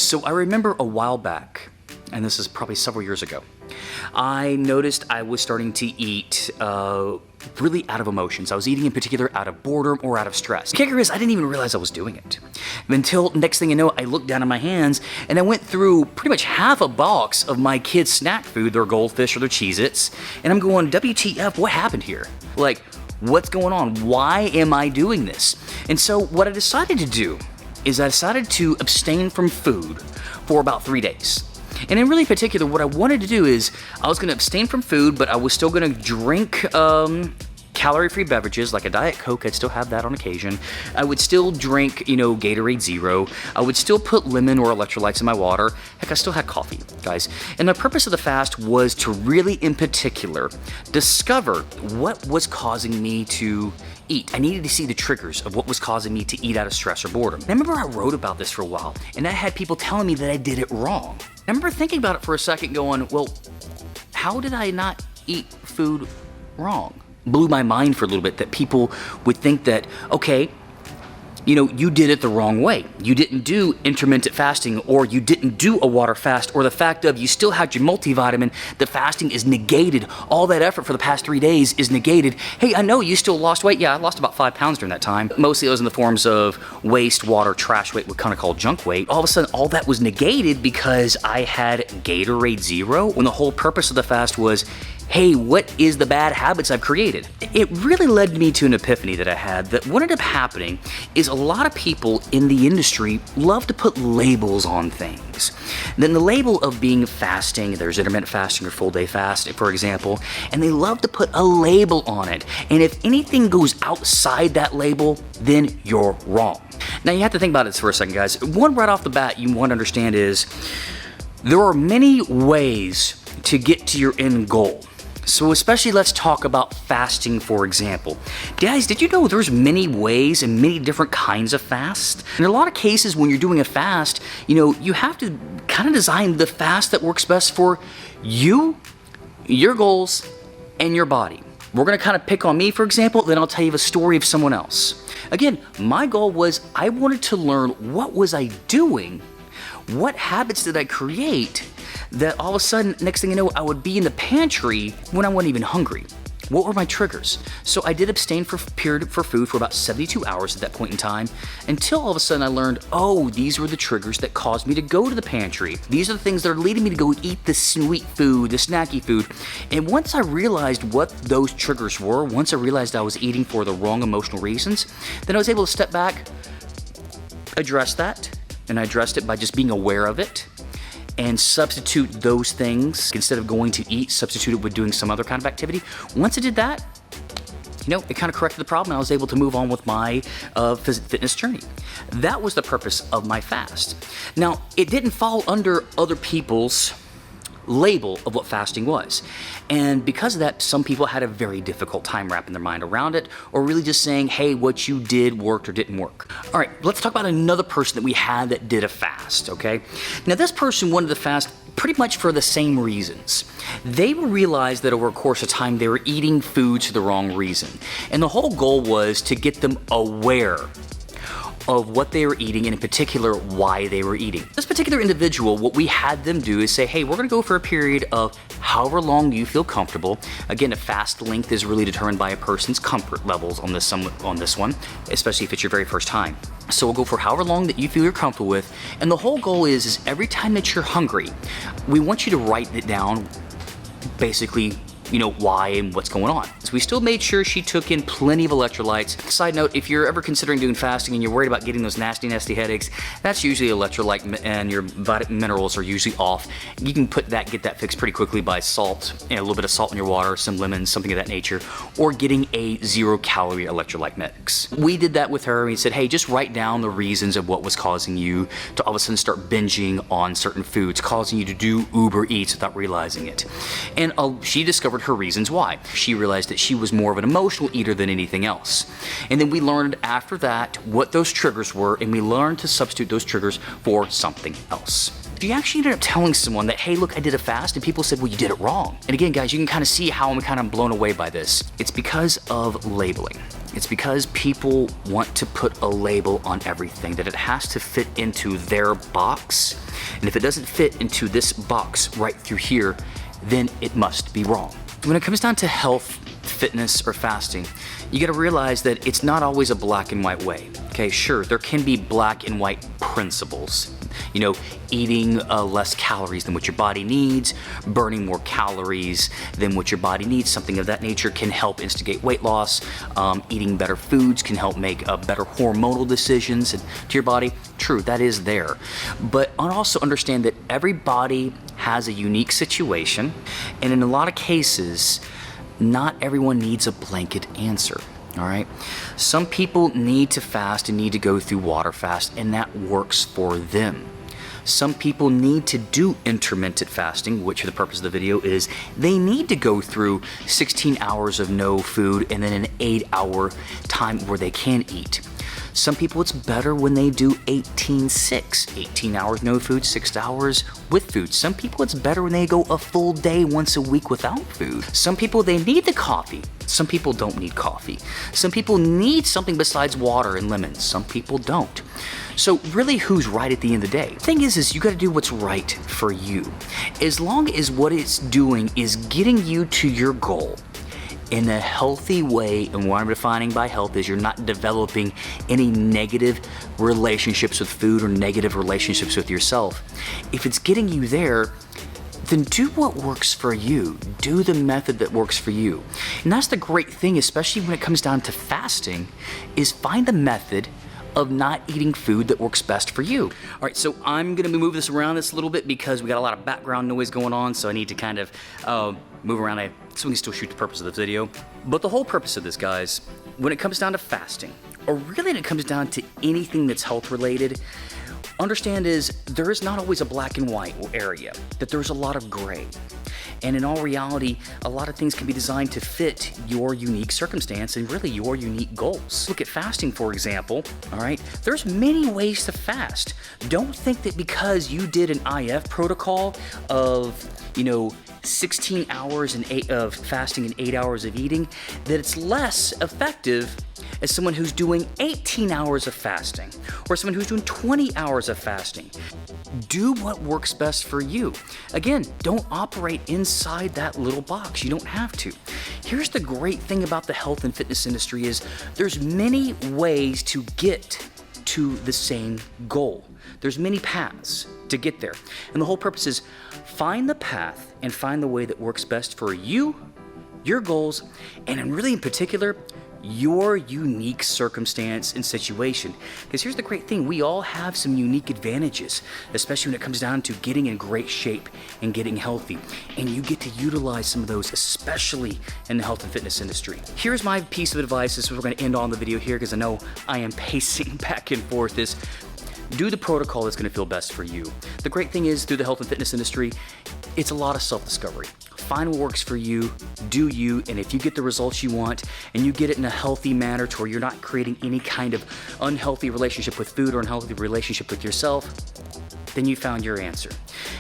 So I remember a while back, and this is probably several years ago, I noticed I was starting to eat really out of emotions. I was eating in particular out of boredom or out of stress. The kicker is I didn't even realize I was doing it. Until next thing you know, I looked down at my hands and I went through pretty much half a box of my kids' snack food, their goldfish or their Cheez-Its, and I'm going, WTF, what happened here? Like, what's going on? Why am I doing this? And so what I decided to do is I decided to abstain from food for about 3 days. And in really particular, what I wanted to do is I was going to abstain from food, but I was still going to drink calorie-free beverages like a Diet Coke. I'd still have that on occasion. I would still drink, Gatorade Zero. I would still put lemon or electrolytes in my water. Heck, I still had coffee, guys. And the purpose of the fast was to really, in particular, discover what was causing me to eat. I needed to see the triggers of what was causing me to eat out of stress or boredom. I remember I wrote about this for a while, and I had people telling me that I did it wrong. I remember thinking about it for a second going, well, how did I not eat food wrong? Blew my mind for a little bit that people would think that, okay, you did it the wrong way. You didn't do intermittent fasting, or you didn't do a water fast, or the fact of you still had your multivitamin, the fasting is negated. All that effort for the past 3 days is negated. Hey, I know you still lost weight. Yeah, I lost about 5 pounds during that time. Mostly it was in the forms of waste, water, trash weight, what kind of called junk weight. All of a sudden, all that was negated because I had Gatorade Zero, when the whole purpose of the fast was, hey, what is the bad habits I've created? It really led me to an epiphany that I had that what ended up happening is a lot of people in the industry love to put labels on things. Then the label of being fasting, there's intermittent fasting or full day fasting, for example, and they love to put a label on it. And if anything goes outside that label, then you're wrong. Now you have to think about this for a second, guys. One right off the bat you want to understand is there are many ways to get to your end goal. So especially let's talk about fasting, for example. Guys, did you know there's many ways and many different kinds of fast? In a lot of cases when you're doing a fast, you have to kind of design the fast that works best for you, your goals, and your body. We're going to kind of pick on me, for example, then I'll tell you the story of someone else. Again, my goal was I wanted to learn what was I doing, what habits did I create, that all of a sudden, next thing you know, I would be in the pantry when I wasn't even hungry. What were my triggers? So I did abstain for food for about 72 hours at that point in time, until all of a sudden I learned, oh, these were the triggers that caused me to go to the pantry. These are the things that are leading me to go eat the sweet food, the snacky food. And once I realized what those triggers were, once I realized I was eating for the wrong emotional reasons, then I was able to step back, address that, and I addressed it by just being aware of it, and substitute those things. Instead of going to eat, substitute it with doing some other kind of activity. Once I did that, it kind of corrected the problem. I was able to move on with my fitness journey. That was the purpose of my fast. Now, it didn't fall under other people's label of what fasting was. And because of that, some people had a very difficult time wrapping their mind around it, or really just saying, hey, what you did worked or didn't work. All right, let's talk about another person that we had that did a fast, okay? Now, this person wanted to fast pretty much for the same reasons. They realized that over a course of time, they were eating foods for the wrong reason. And the whole goal was to get them aware of what they were eating, and in particular, why they were eating. This particular individual, what we had them do is say, hey, we're gonna go for a period of however long you feel comfortable. Again, a fast length is really determined by a person's comfort levels on this one, especially if it's your very first time. So we'll go for however long that you feel you're comfortable with. And the whole goal is every time that you're hungry, we want you to write it down, basically, why and what's going on. So we still made sure she took in plenty of electrolytes. Side note, if you're ever considering doing fasting and you're worried about getting those nasty headaches, that's usually electrolyte, and your minerals are usually off. You can get that fixed pretty quickly by salt, and a little bit of salt in your water, some lemon, something of that nature, or getting a zero-calorie electrolyte mix. We did that with her. We said, hey, just write down the reasons of what was causing you to all of a sudden start binging on certain foods, causing you to do Uber Eats without realizing it. And she discovered her reasons why. She realized that she was more of an emotional eater than anything else. And then we learned after that what those triggers were, and we learned to substitute those triggers for something else. If you actually ended up telling someone that, hey, look, I did a fast, and people said, well, you did it wrong. And again, guys, you can kind of see how I'm kind of blown away by this. It's because of labeling. It's because people want to put a label on everything, that it has to fit into their box. And if it doesn't fit into this box right through here, then it must be wrong. When it comes down to health, fitness, or fasting, you gotta realize that it's not always a black and white way. Okay, sure, there can be black and white principles. You know, eating less calories than what your body needs, burning more calories than what your body needs, something of that nature can help instigate weight loss. Eating better foods can help make better hormonal decisions to your body. True, that is there. But also understand that everybody has a unique situation, and in a lot of cases, not everyone needs a blanket answer. All right. Some people need to fast and need to go through water fast, and that works for them. Some people need to do intermittent fasting, which for the purpose of the video is they need to go through 16 hours of no food and then an 8-hour time where they can eat. Some people, it's better when they do 18-6, 18 hours no food, 6 hours with food. Some people, it's better when they go a full day once a week without food. Some people, they need the coffee. Some people don't need coffee. Some people need something besides water and lemons. Some people don't. So really, who's right at the end of the day? The thing is you gotta do what's right for you. As long as what it's doing is getting you to your goal in a healthy way, and what I'm defining by health is you're not developing any negative relationships with food or negative relationships with yourself. If it's getting you there, then do what works for you. Do the method that works for you. And that's the great thing, especially when it comes down to fasting, is find the method of not eating food that works best for you. All right, so I'm gonna move this around this a little bit because we got a lot of background noise going on, so I need to kind of move around so we can still shoot the purpose of the video. But the whole purpose of this, guys, when it comes down to fasting, or really when it comes down to anything that's health related, understand is there is not always a black and white area, that there's a lot of gray. And in all reality, a lot of things can be designed to fit your unique circumstance and really your unique goals. Look at fasting, for example, all right? There's many ways to fast. Don't think that because you did an IF protocol of, 16 hours of fasting and 8 hours of eating, that it's less effective as someone who's doing 18 hours of fasting or someone who's doing 20 hours of fasting. Do what works best for you. Again, don't operate inside that little box. You don't have to. Here's the great thing about the health and fitness industry is there's many ways to get to the same goal. There's many paths to get there. And the whole purpose is find the path and find the way that works best for you, your goals, and really in particular, your unique circumstance and situation. Because here's the great thing, we all have some unique advantages, especially when it comes down to getting in great shape and getting healthy. And you get to utilize some of those, especially in the health and fitness industry. Here's my piece of advice. This is what we're gonna end on the video here because I know I am pacing back and forth. Is do the protocol that's gonna feel best for you. The great thing is through the health and fitness industry, it's a lot of self-discovery. Find what works for you, do you, and if you get the results you want and you get it in a healthy manner to where you're not creating any kind of unhealthy relationship with food or unhealthy relationship with yourself, then you found your answer.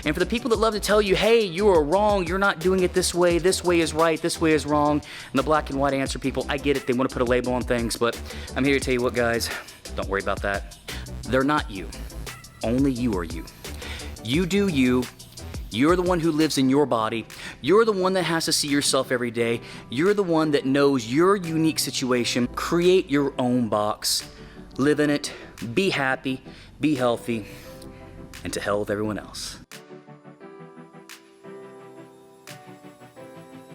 And for the people that love to tell you, hey, you are wrong, you're not doing it this way is right, this way is wrong, and the black and white answer people, I get it, they want to put a label on things, but I'm here to tell you what, guys, don't worry about that. They're not you. Only you are you. You do you. You're the one who lives in your body. You're the one that has to see yourself every day. You're the one that knows your unique situation. Create your own box. Live in it. Be happy. Be healthy. And to hell with everyone else.